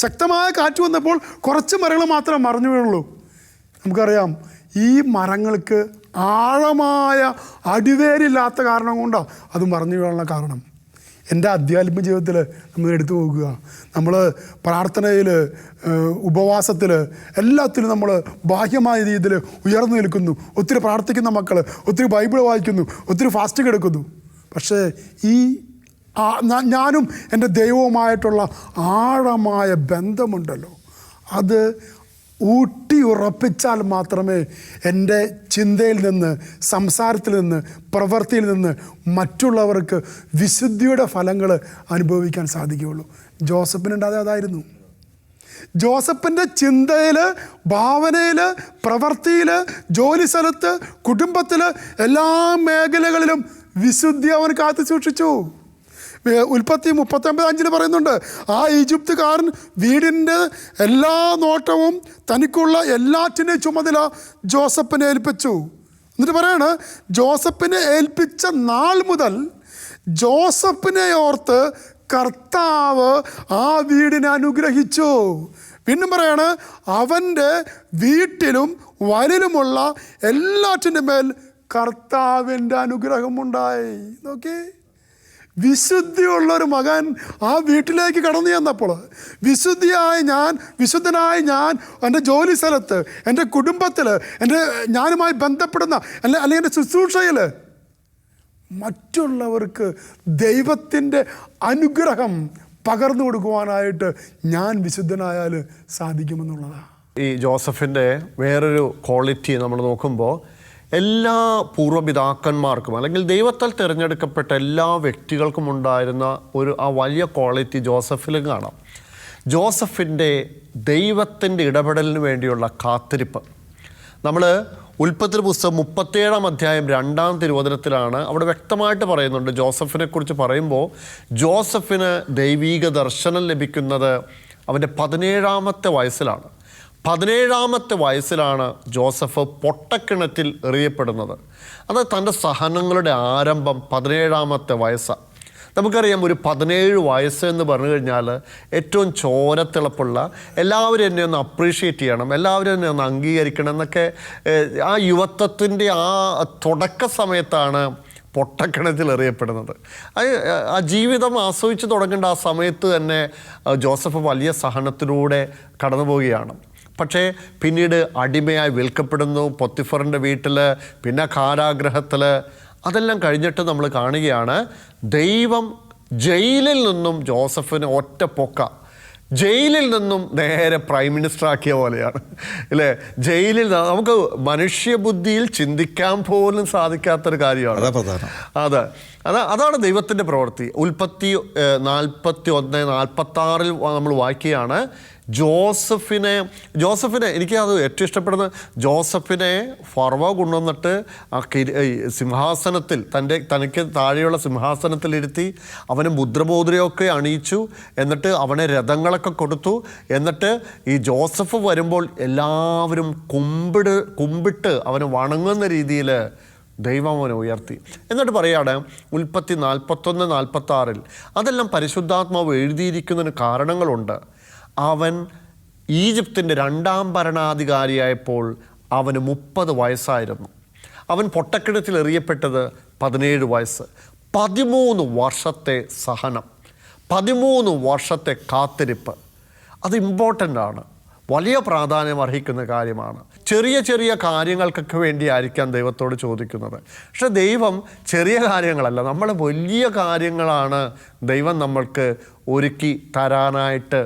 ശക്തമായ കാറ്റ് വന്നപ്പോൾ കുറച്ച് മരങ്ങൾ മാത്രം മറഞ്ഞു വീണുള്ളൂ. നമുക്കറിയാം, ഈ മരങ്ങൾക്ക് ആഴമായ അടിവേരില്ലാത്ത കാരണം കൊണ്ടാണ് അത് മറഞ്ഞു വീഴാനുള്ള കാരണം. എൻ്റെ ആധ്യാത്മിക ജീവിതത്തിൽ നമ്മൾ എടുത്തു നോക്കുക, നമ്മൾ പ്രാർത്ഥനയിൽ, ഉപവാസത്തിൽ, എല്ലാത്തിലും നമ്മൾ ബാഹ്യമായ രീതിയിൽ ഉയർന്നു നിൽക്കുന്നു. ഒത്തിരി പ്രാർത്ഥിക്കുന്ന മക്കൾ, ഒത്തിരി ബൈബിൾ വായിക്കുന്നു, ഒത്തിരി ഫാസ്റ്റിംഗ് എടുക്കുന്നു. പക്ഷേ ഈ ഞാനും എൻ്റെ ദൈവവുമായിട്ടുള്ള ആഴമായ ബന്ധമുണ്ടല്ലോ, അത് ഊട്ടി ഉറപ്പിച്ചാൽ മാത്രമേ എൻ്റെ ചിന്തയിൽ നിന്ന്, സംസാരത്തിൽ നിന്ന്, പ്രവൃത്തിയിൽ നിന്ന് മറ്റുള്ളവർക്ക് വിശുദ്ധിയുടെ ഫലങ്ങൾ അനുഭവിക്കാൻ സാധിക്കുകയുള്ളൂ. ജോസഫിനുണ്ടായത് അതായിരുന്നു. ജോസഫിൻ്റെ ചിന്തയിൽ, ഭാവനയിൽ, പ്രവൃത്തിയിൽ, ജോലി സ്ഥലത്ത്, കുടുംബത്തിൽ, എല്ലാ മേഖലകളിലും വിശുദ്ധി അവൻ കാത്തു സൂക്ഷിച്ചു. ഉൽപ്പത്തി 39:5 പറയുന്നുണ്ട്, ആ ഈജിപ്തുകാരൻ വീടിൻ്റെ എല്ലാ നോട്ടവും തനിക്കുള്ള എല്ലാറ്റിൻ്റെയും ചുമതല ജോസഫിനെ ഏൽപ്പിച്ചു. എന്നിട്ട് പറയാണ്, ജോസഫിനെ ഏൽപ്പിച്ച നാൾ മുതൽ ജോസഫിനെ ഓർത്ത് കർത്താവ് ആ വീടിനെ അനുഗ്രഹിച്ചു. പിന്നെ പറയാണ്, അവൻ്റെ വീട്ടിലും വയലിലുമുള്ള എല്ലാറ്റിൻ്റെ മേൽ കർത്താവിൻ്റെ അനുഗ്രഹമുണ്ടായി. നോക്കി, വിശുദ്ധിയുള്ളൊരു മകൻ ആ വീട്ടിലേക്ക് കടന്നു ചെന്നപ്പോൾ, വിശുദ്ധനായ ഞാൻ എൻ്റെ ജോലി സ്ഥലത്ത്, എൻ്റെ കുടുംബത്തിൽ, ഞാനുമായി ബന്ധപ്പെടുന്ന അല്ലെങ്കിൽ എൻ്റെ ശുശ്രൂഷയിൽ മറ്റുള്ളവർക്ക് ദൈവത്തിൻ്റെ അനുഗ്രഹം പകർന്നു കൊടുക്കുവാനായിട്ട് ഞാൻ വിശുദ്ധനായാൽ സാധിക്കുമെന്നുള്ളതാണ്. ഈ ജോസഫിൻ്റെ വേറൊരു ക്വാളിറ്റി നമ്മൾ നോക്കുമ്പോൾ, എല്ലാ പൂർവ്വപിതാക്കന്മാർക്കും അല്ലെങ്കിൽ ദൈവത്താൽ തിരഞ്ഞെടുക്കപ്പെട്ട എല്ലാ വ്യക്തികൾക്കും ഉണ്ടായിരുന്ന ആ വലിയ ക്വാളിറ്റി ജോസഫിലും കാണാം. ജോസഫിൻ്റെ ദൈവത്തിൻ്റെ ഇടപെടലിന് വേണ്ടിയുള്ള കാത്തിരിപ്പ്. നമ്മൾ ഉൽപ്പത്തി പുസ്തകം 37-ാം അധ്യായം 2-ാം തിരുവചനത്തിലാണ് അവിടെ വ്യക്തമായിട്ട് പറയുന്നുണ്ട്. ജോസഫിനെ കുറിച്ച് പറയുമ്പോൾ ജോസഫിന് ദൈവീക ദർശനം ലഭിക്കുന്നത് അവൻ്റെ 17-ാമത്തെ വയസ്സിലാണ്. 17-ാമത്തെ വയസ്സിലാണ് ജോസഫ് പൊട്ടക്കിണറ്റിൽ എറിയപ്പെടുന്നത്. അത് തൻ്റെ സഹനങ്ങളുടെ ആരംഭം 17-ാമത്തെ വയസ്സാണ്. നമുക്കറിയാം, ഒരു 17 വയസ്സ് എന്ന് പറഞ്ഞു കഴിഞ്ഞാൽ ഏറ്റവും ചോരത്തിളപ്പുള്ള, എല്ലാവരും എന്നെ ഒന്ന് അപ്രീഷിയേറ്റ് ചെയ്യണം, എല്ലാവരും എന്നെ ഒന്ന് അംഗീകരിക്കണം എന്നൊക്കെ ആ യുവത്വത്തിൻ്റെ ആ തുടക്ക സമയത്താണ് പൊട്ടക്കിണറ്റിൽ എറിയപ്പെടുന്നത്. ആ ജീവിതം ആസ്വദിച്ച് തുടങ്ങേണ്ട ആ സമയത്ത് തന്നെ ജോസഫ് വലിയ സഹനത്തിലൂടെ കടന്നു പോവുകയാണ്. പക്ഷേ പിന്നീട് അടിമയായി വിൽക്കപ്പെടുന്നു, പൊത്തിഫറിൻ്റെ വീട്ടിൽ, പിന്നെ കാരാഗ്രഹത്തിൽ. അതെല്ലാം കഴിഞ്ഞിട്ട് നമ്മൾ കാണുകയാണ് ദൈവം ജയിലിൽ നിന്നും ജോസഫിന് ഒറ്റ പൊക്ക, ജയിലിൽ നിന്നും നേരെ പ്രൈം മിനിസ്റ്റർ ആക്കിയ പോലെയാണ് അല്ലേ. ജയിലിൽ നമുക്ക് മനുഷ്യബുദ്ധിയിൽ ചിന്തിക്കാൻ പോലും സാധിക്കാത്തൊരു കാര്യമാണ് അതാണ് ദൈവത്തിൻ്റെ പ്രവൃത്തി. ഉൽപ്പത്തി 41-46 നമ്മൾ വായിക്കുകയാണ്. ജോസഫിനെ എനിക്ക് അത് ഏറ്റവും ഇഷ്ടപ്പെടുന്നത്, ജോസഫിനെ ഫറവോ കൊണ്ടുവന്നിട്ട് ആ സിംഹാസനത്തിൽ തനിക്ക് താഴെയുള്ള സിംഹാസനത്തിലിരുത്തി അവന് മുദ്രമോതിരയൊക്കെ അണിയിച്ചു. എന്നിട്ട് അവനെ രഥങ്ങളൊക്കെ കൊടുത്തു. എന്നിട്ട് ഈ ജോസഫ് വരുമ്പോൾ എല്ലാവരും കുമ്പിട്ട് അവന് വണങ്ങുന്ന രീതിയിൽ ദൈവം അവനെ ഉയർത്തി. എന്നിട്ട് പറയാണ് ഉൽപ്പത്തി 41-46 അതെല്ലാം പരിശുദ്ധാത്മാവ് എഴുതിയിരിക്കുന്നതിന് കാരണങ്ങളുണ്ട്. അവൻ ഈജിപ്തിൻ്റെ 2ാം ഭരണാധികാരിയായപ്പോൾ അവന് 30 വയസ്സായിരുന്നു. അവൻ പൊട്ടക്കിണറ്റിൽ എറിയപ്പെട്ടത് 17 വയസ്സ്. 13 വർഷത്തെ സഹനം, 13 വർഷത്തെ കാത്തിരിപ്പ്, അത് ഇമ്പോർട്ടൻ്റ് ആണ്, വലിയ പ്രാധാന്യം അർഹിക്കുന്ന കാര്യമാണ്. ചെറിയ ചെറിയ കാര്യങ്ങൾക്കൊക്കെ വേണ്ടിയായിരിക്കാം ദൈവത്തോട് ചോദിക്കുന്നത്. പക്ഷെ ദൈവം ചെറിയ കാര്യങ്ങളല്ല, നമ്മൾ വലിയ കാര്യങ്ങളാണ് ദൈവം നമ്മൾക്ക് ഒരുക്കി തരാനായിട്ട്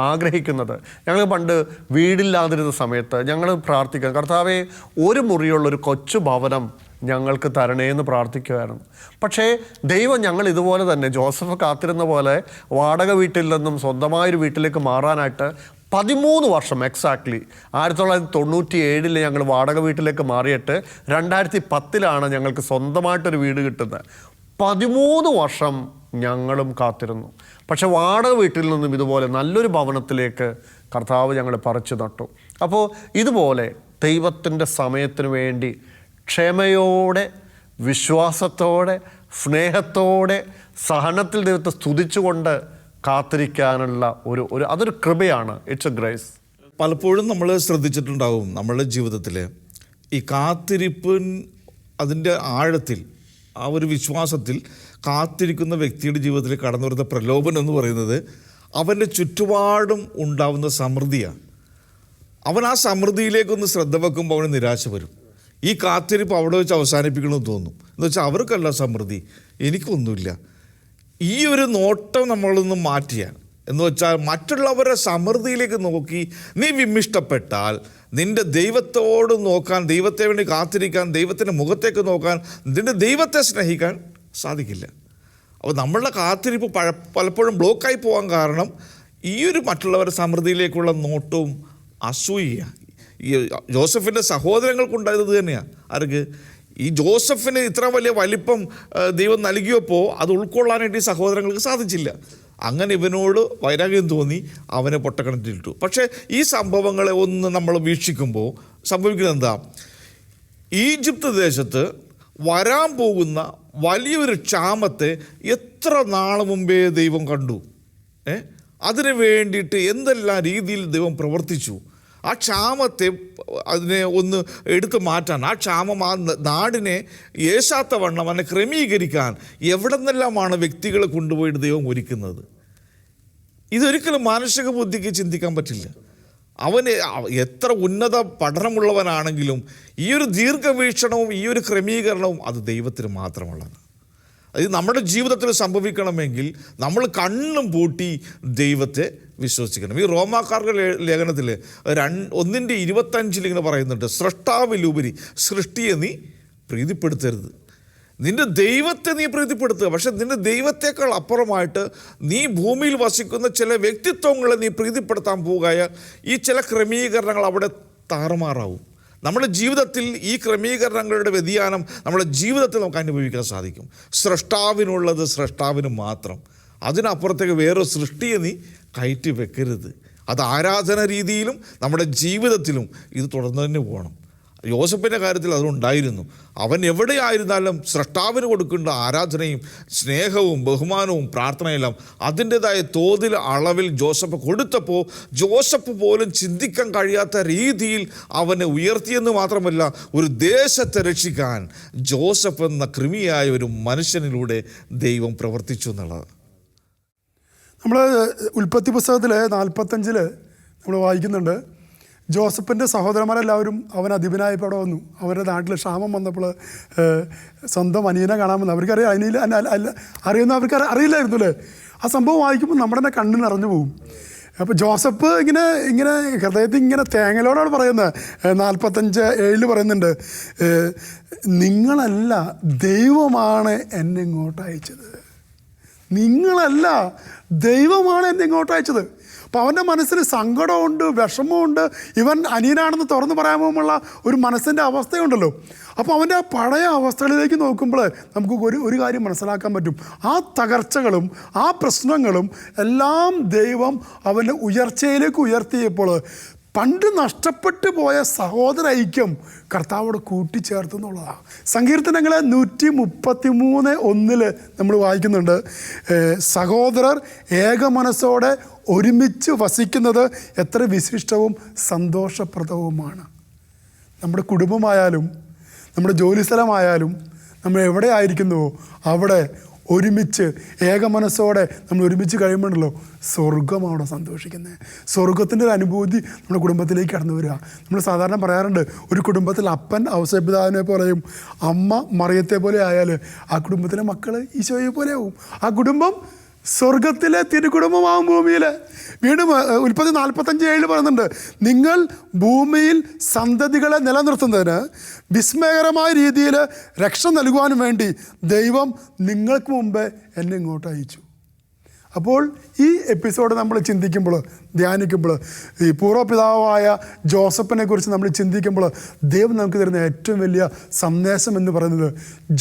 ആഗ്രഹിക്കുന്നത്. ഞങ്ങൾ പണ്ട് വീടില്ലാതിരുന്ന സമയത്ത് ഞങ്ങൾ പ്രാർത്ഥിക്കാം, കർത്താവേ ഒരു മുറിയുള്ളൊരു കൊച്ചു ഭവനം ഞങ്ങൾക്ക് തരണേന്ന് പ്രാർത്ഥിക്കുമായിരുന്നു. പക്ഷേ ദൈവം ഞങ്ങൾ ഇതുപോലെ തന്നെ ജോസഫ് കാത്തിരുന്ന പോലെ വാടക വീട്ടിൽ നിന്നും സ്വന്തമായൊരു വീട്ടിലേക്ക് മാറാനായിട്ട് 13 വർഷം എക്സാക്ട്ലി 1997 ഞങ്ങൾ വാടക വീട്ടിലേക്ക് മാറിയിട്ട് 2010 ഞങ്ങൾക്ക് സ്വന്തമായിട്ടൊരു വീട് കിട്ടുന്നത്. 13 വർഷം ഞങ്ങളും കാത്തിരുന്നു. പക്ഷെ വാടക വീട്ടിൽ നിന്നും ഇതുപോലെ നല്ലൊരു ഭവനത്തിലേക്ക് കർത്താവ് ഞങ്ങളെ പറിച്ചു നട്ടു. അപ്പോൾ ഇതുപോലെ ദൈവത്തിൻ്റെ സമയത്തിന് വേണ്ടി ക്ഷമയോടെ, വിശ്വാസത്തോടെ, സ്നേഹത്തോടെ, സഹനത്തിൽ ദൈവത്തെ സ്തുതിച്ചുകൊണ്ട് കാത്തിരിക്കാനുള്ള ഒരു അതൊരു കൃപയാണ്. It's A grace. പലപ്പോഴും നമ്മൾ ശ്രദ്ധിച്ചിട്ടുണ്ടാവും നമ്മളുടെ ജീവിതത്തിൽ ഈ കാത്തിരിപ്പിൻ അതിൻ്റെ ആഴത്തിൽ, ആ ഒരു വിശ്വാസത്തിൽ കാത്തിരിക്കുന്ന വ്യക്തിയുടെ ജീവിതത്തിൽ കടന്നു വരുന്ന പ്രലോഭനം എന്ന് പറയുന്നത് അവൻ്റെ ചുറ്റുപാടും ഉണ്ടാവുന്ന സമൃദ്ധിയാണ്. അവൻ ആ സമൃദ്ധിയിലേക്കൊന്ന് ശ്രദ്ധ വെക്കുമ്പോൾ അവന് നിരാശ വരും. ഈ കാത്തിരിപ്പ് അവിടെ വെച്ച് അവസാനിപ്പിക്കണമെന്ന് തോന്നും. എന്ന് വെച്ചാൽ അവർക്കല്ല സമൃദ്ധി, എനിക്കൊന്നുമില്ല. ഈ ഒരു നോട്ടം നമ്മളൊന്ന് മാറ്റിയാൽ, എന്ന് വെച്ചാൽ മറ്റുള്ളവരുടെ സമൃദ്ധിയിലേക്ക് നോക്കി നീ വിമ്മിഷ്ടപ്പെട്ടാൽ നിൻ്റെ ദൈവത്തോട് നോക്കാൻ, ദൈവത്തെ വേണ്ടി കാത്തിരിക്കാൻ, ദൈവത്തിൻ്റെ മുഖത്തേക്ക് നോക്കാൻ, നിൻ്റെ ദൈവത്തെ സ്നേഹിക്കാൻ സാധിക്കില്ല. അപ്പോൾ നമ്മളുടെ കാത്തിരിപ്പ് പലപ്പോഴും ബ്ലോക്കായി പോകാൻ കാരണം ഈ ഒരു മറ്റുള്ളവരുടെ സമൃദ്ധിയിലേക്കുള്ള നോട്ടവും അസൂയ. ഈ ജോസഫിൻ്റെ സഹോദരങ്ങൾക്കുണ്ടായത് തന്നെയാണ്. ആർക്ക്? ഈ ജോസഫിന് ഇത്ര വലിയ വലിപ്പം ദൈവം നൽകിയപ്പോൾ അത് ഉൾക്കൊള്ളാനായിട്ട് ഈ സഹോദരങ്ങൾക്ക് സാധിച്ചില്ല. അങ്ങനെ ഇവനോട് വൈരാഗ്യം തോന്നി അവനെ പൊട്ടക്കിണറ്റിലിട്ടു. പക്ഷേ ഈ സംഭവങ്ങളെ ഒന്ന് നമ്മൾ വീക്ഷിക്കുമ്പോൾ സംഭവിക്കുന്നത് എന്താ? ഈജിപ്ത് ദേശത്ത് വരാൻ പോകുന്ന വലിയൊരു ക്ഷാമത്തെ എത്ര നാൾ മുമ്പേ ദൈവം കണ്ടു. അതിനു വേണ്ടിയിട്ട് എന്തെല്ലാം രീതിയിൽ ദൈവം പ്രവർത്തിച്ചു. ആ ക്ഷാമത്തെ അതിനെ ഒന്ന് എടുത്തു മാറ്റാൻ, ആ ക്ഷാമം ആ നാടിനെ ഏശാത്ത വണ്ണം അതിനെ ക്രമീകരിക്കാൻ എവിടെ നിന്നെല്ലാമാണ് വ്യക്തികളെ കൊണ്ടുപോയിട്ട് ദൈവം ഒരുക്കുന്നത്. ഇതൊരിക്കലും മാനുഷിക ബുദ്ധിക്ക് ചിന്തിക്കാൻ പറ്റില്ല. അവന് എത്ര ഉന്നത പഠനമുള്ളവനാണെങ്കിലും ഈ ഒരു ദീർഘവീക്ഷണവും ഈ ഒരു ക്രമീകരണവും അത് ദൈവത്തിന് മാത്രമുള്ളതാണ്. അത് നമ്മുടെ ജീവിതത്തിൽ സംഭവിക്കണമെങ്കിൽ നമ്മൾ കണ്ണും പൂട്ടി ദൈവത്തെ വിശ്വസിക്കണം. ഈ റോമാക്കാർക്ക് ലേഖനത്തിൽ 1:25 ഇങ്ങനെ പറയുന്നുണ്ട്, സൃഷ്ടാവിലുപരി സൃഷ്ടിയെ നീ പ്രീതിപ്പെടുത്തരുത്. നിൻ്റെ ദൈവത്തെ നീ പ്രീതിപ്പെടുത്തുക, പക്ഷെ നിൻ്റെ ദൈവത്തേക്കാൾ അപ്പുറമായിട്ട് നീ ഭൂമിയിൽ വസിക്കുന്ന ചില വ്യക്തിത്വങ്ങളെ നീ പ്രീതിപ്പെടുത്താൻ പോകുകയാൽ ഈ ചില ക്രമീകരണങ്ങൾ അവിടെ താറുമാറാവും. നമ്മുടെ ജീവിതത്തിൽ ഈ ക്രമീകരണങ്ങളുടെ വ്യതിയാനം നമ്മുടെ ജീവിതത്തിൽ നമുക്ക് അനുഭവിക്കാൻ സാധിക്കും. സൃഷ്ടാവിനുള്ളത് സൃഷ്ടാവിന് മാത്രം, അതിനപ്പുറത്തേക്ക് വേറെ സൃഷ്ടിയെ നീ കയറ്റി വെക്കരുത്. അത് ആരാധന രീതിയിലും നമ്മുടെ ജീവിതത്തിലും ഇത് തുടർന്ന് തന്നെ പോകണം. യോസഫിൻ്റെ കാര്യത്തിൽ അതുണ്ടായിരുന്നു. അവൻ എവിടെയായിരുന്നാലും സൃഷ്ടാവിന് കൊടുക്കേണ്ട ആരാധനയും സ്നേഹവും ബഹുമാനവും പ്രാർത്ഥനയെല്ലാം അതിൻ്റെതായ തോതിൽ അളവിൽ ജോസഫ് കൊടുത്തപ്പോൾ ജോസഫ് പോലും ചിന്തിക്കാൻ കഴിയാത്ത രീതിയിൽ അവനെ ഉയർത്തിയെന്ന് മാത്രമല്ല ഒരു ദേശത്തെ രക്ഷിക്കാൻ ജോസഫ് എന്ന കൃമിയായ ഒരു മനുഷ്യനിലൂടെ ദൈവം പ്രവർത്തിച്ചു എന്നുള്ളത്. നമ്മൾ ഉൽപ്പത്തി പുസ്തകത്തിൽ 45 നമ്മൾ വായിക്കുന്നുണ്ട്, ജോസഫിൻ്റെ സഹോദരന്മാരെല്ലാവരും അവൻ അധിപനായപ്പോൾ അവിടെ വന്നു. അവരുടെ നാട്ടിൽ ക്ഷാമം വന്നപ്പോൾ സ്വന്തം അനിയനെ കാണാൻ വന്നു. അവർക്കറിയാം അറിയുന്ന അവർക്ക് അറിയില്ലായിരുന്നു അല്ലേ. ആ സംഭവം വായിക്കുമ്പോൾ നമ്മുടെ തന്നെ കണ്ണ് നിറഞ്ഞു പോകും. അപ്പോൾ ജോസഫ് ഇങ്ങനെ ഹൃദയത്തിൽ ഇങ്ങനെ തേങ്ങലോടാണ് പറയുന്നത്. 45:7 പറയുന്നുണ്ട്, നിങ്ങളല്ല ദൈവമാണ് എന്നെ ഇങ്ങോട്ട് അയച്ചത്. നിങ്ങളല്ല ദൈവമാണ് എന്നെ ഇങ്ങോട്ട് അയച്ചത്. അപ്പോൾ അവൻ്റെ മനസ്സിൽ സങ്കടമുണ്ട്, വിഷമമുണ്ട്. ഇവൻ അനിയനാണെന്ന് തുറന്നു പറയാൻ പോകുമ്പോഴുള്ള ഒരു മനസ്സിൻ്റെ അവസ്ഥയുണ്ടല്ലോ. അപ്പോൾ അവൻ്റെ ആ പഴയ അവസ്ഥകളിലേക്ക് നോക്കുമ്പോൾ നമുക്ക് ഒരു കാര്യം മനസ്സിലാക്കാൻ പറ്റും. ആ തകർച്ചകളും ആ പ്രശ്നങ്ങളും എല്ലാം ദൈവം അവൻ്റെ ഉയർച്ചയിലേക്ക് ഉയർത്തിയപ്പോൾ പണ്ട് നഷ്ടപ്പെട്ടു പോയ സഹോദര ഐക്യം കർത്താവോട് കൂട്ടിച്ചേർത്തു എന്നുള്ളതാണ്. സങ്കീർത്തനങ്ങൾ 133:1 നമ്മൾ വായിക്കുന്നുണ്ട്, സഹോദരർ ഏകമനസ്സോടെ ഒരുമിച്ച് വസിക്കുന്നത് എത്ര വിശിഷ്ടവും സന്തോഷപ്രദവുമാണ്. നമ്മുടെ കുടുംബമായാലും നമ്മുടെ ജോലിസ്ഥലമായാലും നമ്മൾ എവിടെ ആയിരിക്കുന്നുവോ അവിടെ ഒരുമിച്ച് ഏകമനസ്സോടെ നമ്മൾ ഒരുമിച്ച് കഴിയുമ്പോഴല്ലോ സ്വർഗം അവിടെ സന്തോഷിക്കുന്നത്. സ്വർഗത്തിൻ്റെ ഒരു അനുഭൂതി നമ്മുടെ കുടുംബത്തിലേക്ക് കടന്നു വരിക. നമ്മൾ സാധാരണ പറയാറുണ്ട്, ഒരു കുടുംബത്തിൽ അപ്പൻ ഔസേപിതാവിനെ പോലെയും അമ്മ മറിയത്തെ പോലെ ആയാൽ ആ കുടുംബത്തിലെ മക്കൾ ഈശോയെ പോലെ ആവും. ആ കുടുംബം സ്വർഗത്തിലെ തിരുകുടുംബമാവും ഭൂമിയിൽ. വീണ്ടും ഉൽപ്പത്തി 45:7 പറയുന്നുണ്ട്, നിങ്ങൾ ഭൂമിയിൽ സന്തതികളെ നിലനിർത്തുന്നതിന് വിസ്മയകരമായ രീതിയിൽ രക്ഷ നൽകുവാനും വേണ്ടി ദൈവം നിങ്ങൾക്ക് മുമ്പേ എന്നെ ഇങ്ങോട്ട് അയച്ചു. അപ്പോൾ ഈ എപ്പിസോഡ് നമ്മൾ ചിന്തിക്കുമ്പോൾ, ധ്യാനിക്കുമ്പോൾ, ഈ പൂർവ്വപിതാവായ ജോസഫിനെ കുറിച്ച് നമ്മൾ ചിന്തിക്കുമ്പോൾ ദൈവം നമുക്ക് തരുന്ന ഏറ്റവും വലിയ സന്ദേശം എന്ന് പറയുന്നത്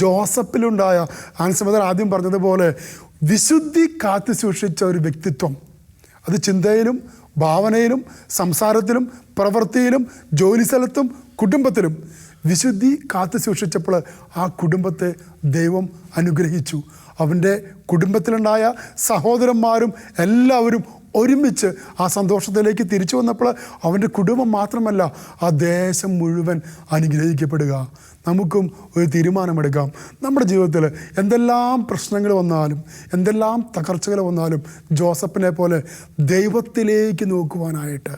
ജോസഫിലുണ്ടായ ആൻസമദർ ആദ്യം പറഞ്ഞതുപോലെ വിശുദ്ധി കാത്തു സൂക്ഷിച്ച ഒരു വ്യക്തിത്വം. അത് ചിന്തയിലും ഭാവനയിലും സംസാരത്തിലും പ്രവൃത്തിയിലും ജോലിസ്ഥലത്തും കുടുംബത്തിലും വിശുദ്ധി കാത്തു സൂക്ഷിച്ചപ്പോൾ ആ കുടുംബത്തെ ദൈവം അനുഗ്രഹിച്ചു. അവൻ്റെ കുടുംബത്തിലുണ്ടായ സഹോദരന്മാരും എല്ലാവരും ഒരുമിച്ച് ആ സന്തോഷത്തിലേക്ക് തിരിച്ചു വന്നപ്പോൾ അവൻ്റെ കുടുംബം മാത്രമല്ല ആ ദേശം മുഴുവൻ അനുഗ്രഹിക്കപ്പെടുക. നമുക്കും ഒരു തീരുമാനമെടുക്കാം. നമ്മുടെ ജീവിതത്തിൽ എന്തെല്ലാം പ്രശ്നങ്ങൾ വന്നാലും എന്തെല്ലാം തകർച്ചകൾ വന്നാലും ജോസഫിനെ പോലെ ദൈവത്തിലേക്ക് നോക്കുവാനായിട്ട്,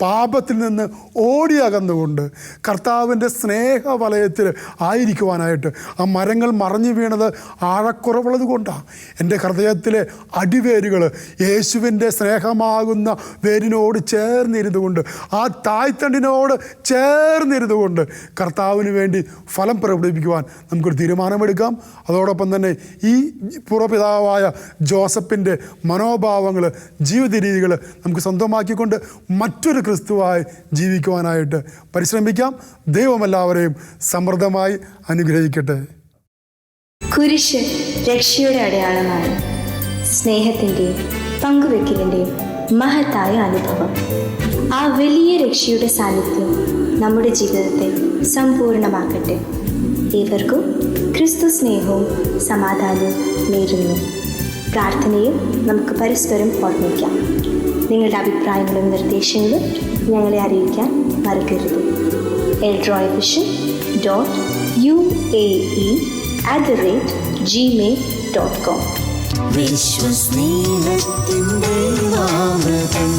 പാപത്തിൽ നിന്ന് ഓടിയകന്നുകൊണ്ട് കർത്താവിൻ്റെ സ്നേഹവലയത്തിൽ ആയിരിക്കുവാനായിട്ട്. ആ മരങ്ങൾ മറഞ്ഞു വീണത് ആഴക്കുറവുള്ളത് കൊണ്ടാണ്. എൻ്റെ ഹൃദയത്തിലെ അടിവേരുകൾ യേശുവിൻ്റെ സ്നേഹമാകുന്ന വേരിനോട് ചേർന്നിരുന്നുകൊണ്ട്, ആ തായ്തണ്ടിനോട് ചേർന്നിരുന്നുകൊണ്ട് കർത്താവിന് വേണ്ടി ഫലം പ്രകടിപ്പിക്കുവാൻ നമുക്കൊരു തീരുമാനമെടുക്കാം. അതോടൊപ്പം തന്നെ ഈ പൂർവ്വപിതാവായ ജോസഫിൻ്റെ മനോഭാവങ്ങൾ, ജീവിത രീതികൾ നമുക്ക് സ്വന്തമാക്കിക്കൊണ്ട് മറ്റൊരു ക്രിസ്തുവായി ജീവിക്കുവാനായിട്ട് പരിശ്രമിക്കാം. ദൈവം എല്ലാവരെയും സമൃദ്ധമായി അനുഗ്രഹിക്കട്ടെ. കുരിശ് രക്ഷയുടെ അടയാളമാണ്. സ്നേഹത്തിൻ്റെയും പങ്കുവെക്കലിൻ്റെയും മഹത്തായ അനുഭവം. ആ വലിയ രക്ഷയുടെ സാന്നിധ്യം നമ്മുടെ ജീവിതത്തെ സമ്പൂർണ്ണമാക്കട്ടെ. ഏവർക്കും ക്രിസ്തു സ്നേഹവും സമാധാനവും നേരുന്നു. പ്രാർത്ഥനയും നമുക്ക് പരസ്പരം ഓർമ്മിക്കാം. നിങ്ങളുടെ അഭിപ്രായങ്ങളും നിർദ്ദേശങ്ങളും ഞങ്ങളെ അറിയിക്കാൻ മറക്കരുത്. eldroyvision.uae@gmail.com. വിശ്വസ്നേഹത്തിൻ്റെ അമൃതം